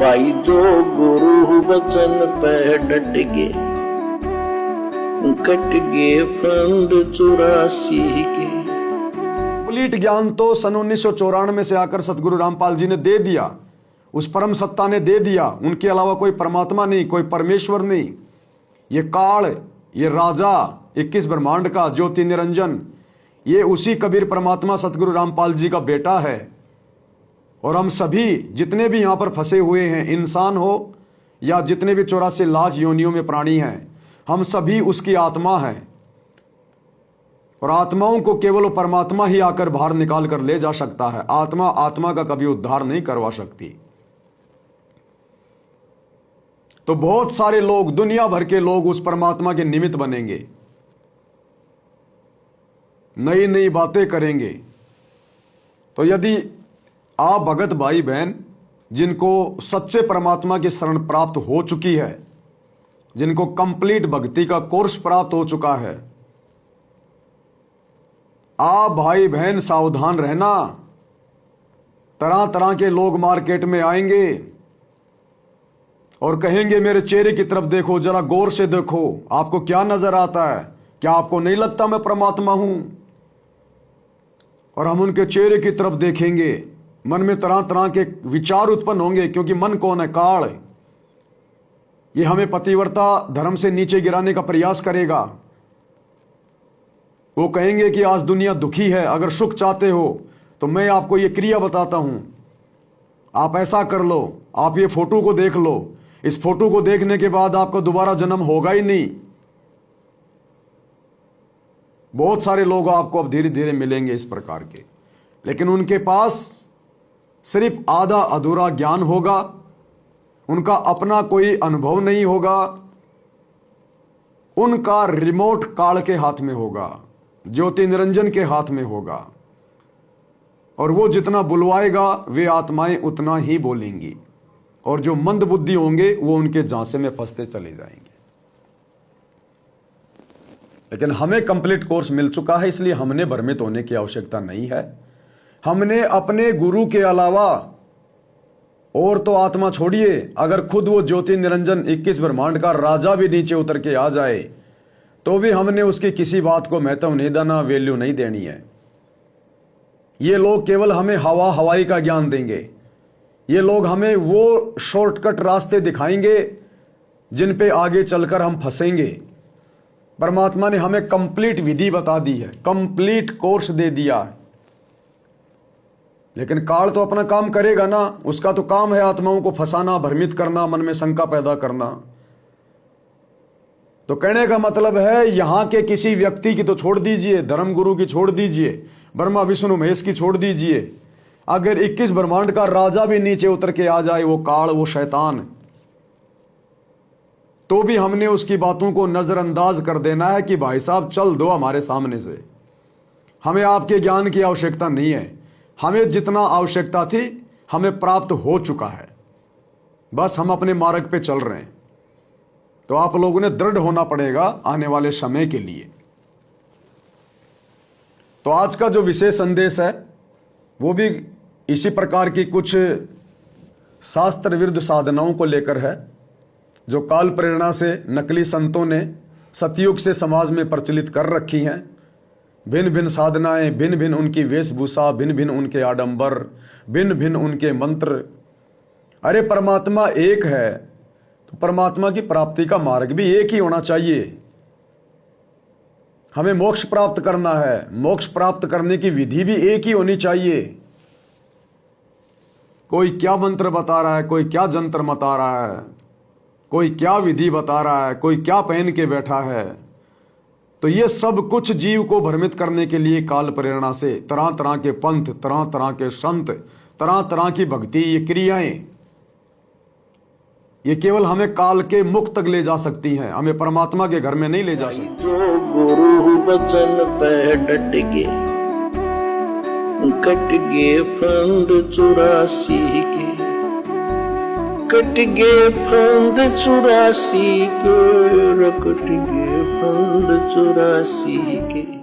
भाई जो गुरु वचन पे डट गए, कट गए फंद 84 के। कंप्लीट ज्ञान तो सन 1994 से आकर सतगुरु रामपाल जी ने दे दिया, उस परम सत्ता ने दे दिया। उनके अलावा कोई परमात्मा नहीं, कोई परमेश्वर नहीं। ये काल, ये राजा 21 ब्रह्मांड का ज्योति निरंजन, ये उसी कबीर परमात्मा सतगुरु रामपाल जी का बेटा है। और हम सभी जितने भी यहाँ पर फंसे हुए हैं, इंसान हो या जितने भी 84 लाख योनियों में प्राणी हैं, हम सभी उसकी आत्मा हैं। और आत्माओं को केवल परमात्मा ही आकर बाहर निकाल कर ले जा सकता है। आत्मा आत्मा का कभी उद्धार नहीं करवा सकती। तो बहुत सारे लोग, दुनिया भर के लोग उस परमात्मा के निमित्त बनेंगे, नई नई बातें करेंगे। तो यदि आप भगत भाई बहन जिनको सच्चे परमात्मा की शरण प्राप्त हो चुकी है, जिनको कंप्लीट भक्ति का कोर्स प्राप्त हो चुका है, आप भाई बहन सावधान रहना। तरह तरह के लोग मार्केट में आएंगे और कहेंगे मेरे चेहरे की तरफ देखो, जरा गौर से देखो, आपको क्या नजर आता है? क्या आपको नहीं लगता मैं परमात्मा हूं? और हम उनके चेहरे की तरफ देखेंगे, मन में तरह तरह के विचार उत्पन्न होंगे, क्योंकि मन कौन है? काल। ये हमें पतिव्रता धर्म से नीचे गिराने का प्रयास करेगा। वो कहेंगे कि आज दुनिया दुखी है, अगर सुख चाहते हो तो मैं आपको ये क्रिया बताता हूं, आप ऐसा कर लो, आप ये फोटो को देख लो, इस फोटो को देखने के बाद आपको दोबारा जन्म होगा ही नहीं। बहुत सारे लोग आपको अब धीरे धीरे मिलेंगे इस प्रकार के, लेकिन उनके पास सिर्फ आधा अधूरा ज्ञान होगा, उनका अपना कोई अनुभव नहीं होगा, उनका रिमोट काल के हाथ में होगा, ज्योति निरंजन के हाथ में होगा। और वो जितना बुलवाएगा वे आत्माएं उतना ही बोलेंगी, और जो मंद बुद्धि होंगे वो उनके झांसे में फंसते चले जाएंगे। लेकिन हमें कंप्लीट कोर्स मिल चुका है, इसलिए हमने भ्रमित होने की आवश्यकता नहीं है। हमने अपने गुरु के अलावा और तो आत्मा छोड़िए, अगर खुद वो ज्योति निरंजन 21 ब्रह्मांड का राजा भी नीचे उतर के आ जाए तो भी हमने उसकी किसी बात को महत्व नहीं देना, वैल्यू नहीं देनी है। ये लोग केवल हमें हवा हवाई का ज्ञान देंगे। ये लोग हमें वो शॉर्टकट रास्ते दिखाएंगे जिन पे आगे चलकर हम फंसेंगे। परमात्मा ने हमें कंप्लीट विधि बता दी है, कंप्लीट कोर्स दे दिया है। लेकिन काल तो अपना काम करेगा ना, उसका तो काम है आत्माओं को फंसाना, भ्रमित करना, मन में शंका पैदा करना। तो कहने का मतलब है यहां के किसी व्यक्ति की तो छोड़ दीजिए, धर्मगुरु की छोड़ दीजिए, ब्रह्मा विष्णु महेश की छोड़ दीजिए, अगर 21 ब्रह्मांड का राजा भी नीचे उतर के आ जाए, वो काल, वो शैतान, तो भी हमने उसकी बातों को नजरअंदाज कर देना है कि भाई साहब चल दो हमारे सामने से, हमें आपके ज्ञान की आवश्यकता नहीं है। हमें जितना आवश्यकता थी हमें प्राप्त हो चुका है, बस हम अपने मार्ग पे चल रहे हैं। तो आप लोगों ने दृढ़ होना पड़ेगा आने वाले समय के लिए। तो आज का जो विशेष संदेश है वो भी इसी प्रकार की कुछ शास्त्र विरुद्ध साधनाओं को लेकर है, जो काल प्रेरणा से नकली संतों ने सतयुग से समाज में प्रचलित कर रखी हैं। भिन्न भिन्न साधनाएं, भिन्न भिन्न उनकी वेशभूषा, भिन्न भिन्न उनके आडंबर, भिन्न भिन्न उनके मंत्र। अरे परमात्मा एक है तो परमात्मा की प्राप्ति का मार्ग भी एक ही होना चाहिए। हमें मोक्ष प्राप्त करना है, मोक्ष प्राप्त करने की विधि भी एक ही होनी चाहिए। कोई क्या मंत्र बता रहा है, कोई क्या जंतर बता रहा है, कोई क्या विधि बता रहा है, कोई क्या पहन के बैठा है। तो ये सब कुछ जीव को भ्रमित करने के लिए काल प्रेरणा से तरह तरह के पंथ, तरह तरह के संत, तरह तरह की भक्ति, ये क्रियाएं, ये केवल हमें काल के मुख तक ले जा सकती हैं, हमें परमात्मा के घर में नहीं ले जा सकती। जो गुरु वचन पे डट गए, कट गए फंद 84 के, कट गए फंद 84 के, कट गए फंद 84 के।